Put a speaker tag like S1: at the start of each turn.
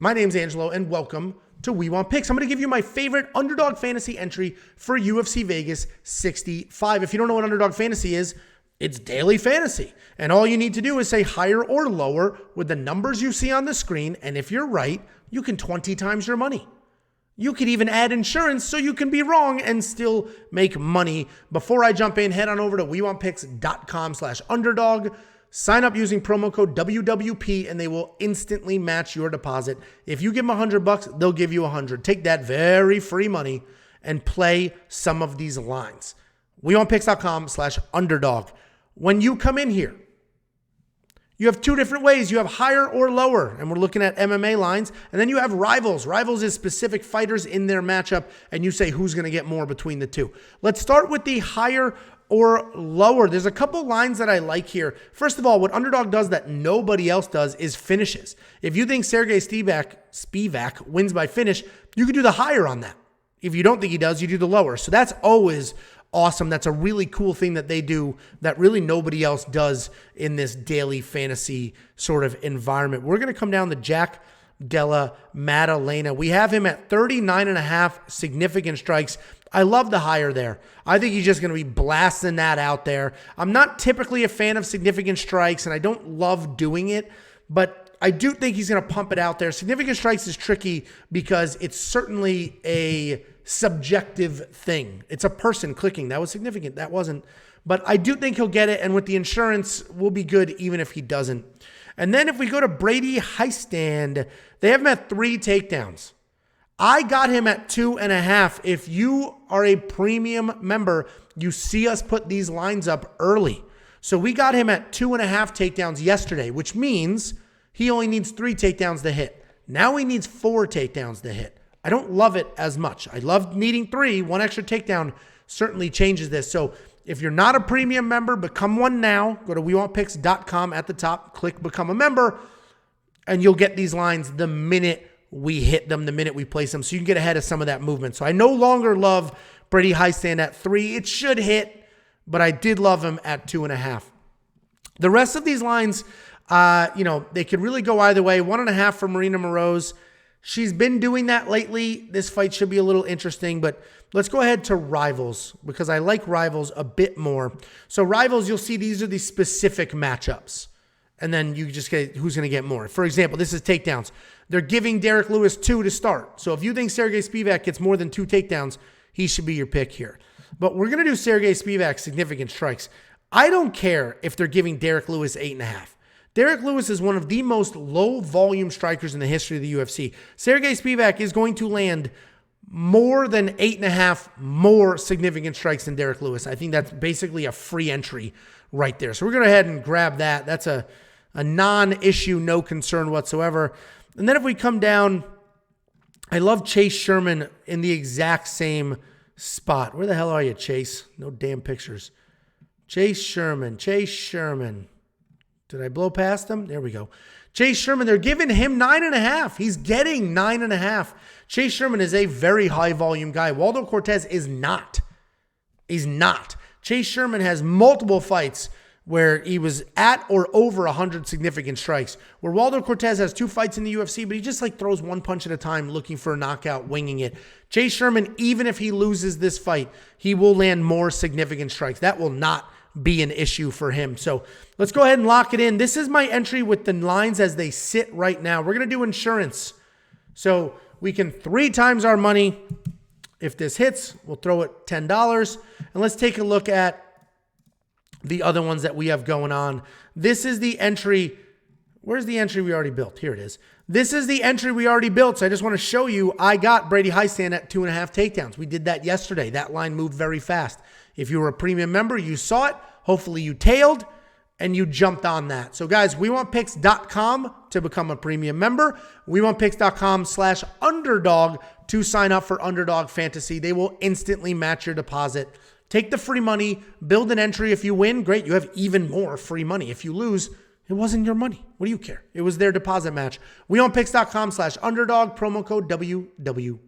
S1: My name's Angelo, and welcome to We Want Picks. I'm going to give you my favorite Underdog Fantasy entry for UFC Vegas 65. If you don't know what Underdog Fantasy is, it's daily fantasy. And all you need to do is say higher or lower with the numbers you see on the screen. And if you're right, you can 20 times your money. You could even add insurance so you can be wrong and still make money. Before I jump in, head on over to wewantpicks.com/underdog. Sign up using promo code WWP and they will instantly match your deposit. If you give them $100, they'll give you $100. Take that very free money and play some of these lines. wewantpicks.com/underdog. When you come in here, you have two different ways. You have higher or lower, and we're looking at MMA lines. And then you have rivals. Rivals is specific fighters in their matchup, and you say who's going to get more between the two. Let's start with the higher or lower. There's a couple lines that I like here. First of all, what Underdog does that nobody else does is finishes. If you think Sergey Spivac wins by finish, you can do the higher on that. If you don't think he does, you do the lower. So that's always awesome. That's a really cool thing that they do that really nobody else does in this daily fantasy sort of environment. We're going to come down to Jack Della Maddalena. We have him at 39.5 significant strikes. I love the higher there. I think he's just going to be blasting that out there. I'm not typically a fan of significant strikes, and I don't love doing it, but I do think he's going to pump it out there. Significant strikes is tricky because it's certainly a subjective thing. It's a person clicking. That was significant. That wasn't. But I do think he'll get it, and with the insurance, we'll be good even if he doesn't. And then if we go to Brady Heistand, they have him at 3 takedowns. I got him at 2.5. If you are a premium member, you see us put these lines up early. So we got him at 2.5 takedowns yesterday, which means he only needs 3 takedowns to hit. Now he needs 4 takedowns to hit. I don't love it as much. I love needing 3. 1 extra takedown certainly changes this. So if you're not a premium member, become one now. Go to wewantpicks.com at the top, click become a member, and you'll get these lines the minute we hit them, the minute we place them, so you can get ahead of some of that movement. So I no longer love Brady Heistand at 3. It should hit, but I did love him at 2.5. The rest of these lines, they could really go either way. 1.5 for Marina Moroz. She's been doing that lately. This fight should be a little interesting, but let's go ahead to rivals because I like rivals a bit more. So rivals, you'll see these are the specific matchups. And then you just get who's going to get more. For example, this is takedowns. They're giving Derek Lewis 2 to start. So if you think Sergey Spivac gets more than 2 takedowns, he should be your pick here. But we're going to do Sergey Spivac significant strikes. I don't care if they're giving Derek Lewis 8.5. Derek Lewis is one of the most low-volume strikers in the history of the UFC. Sergey Spivac is going to land more than 8.5 more significant strikes than Derek Lewis. I think that's basically a free entry right there. So we're going to go ahead and grab that. That's a non-issue, no concern whatsoever. And then if we come down, I love Chase Sherman in the exact same spot. Where the hell are you, Chase? No damn pictures. Chase Sherman. Did I blow past him? There we go. Chase Sherman, they're giving him 9.5. He's getting 9.5. Chase Sherman is a very high volume guy. Waldo Cortez is not. He's not. Chase Sherman has multiple fights where he was at or over 100 significant strikes. Where Waldo Cortez has 2 fights in the UFC, but he just throws 1 punch at a time looking for a knockout, winging it. Chase Sherman, even if he loses this fight, he will land more significant strikes. That will not be an issue for him. So let's go ahead and lock it in. This is my entry with the lines as they sit right now. We're going to do insurance. So we can 3 times our money. If this hits, we'll throw it $10. And let's take a look at the other ones that we have going on. This is the entry. Where's the entry we already built? Here it is. This is the entry we already built. So I just want to show you, I got Brady Heistand at 2.5 takedowns. We did that yesterday. That line moved very fast. If you were a premium member, you saw it. Hopefully you tailed and you jumped on that. So guys, wewantpicks.com to become a premium member. wewantpicks.com/underdog to sign up for Underdog Fantasy. They will instantly match your deposit. Take the free money, build an entry. If you win, great. You have even more free money. If you lose, it wasn't your money. What do you care? It was their deposit match. wewantpicks.com/underdog, promo code WW.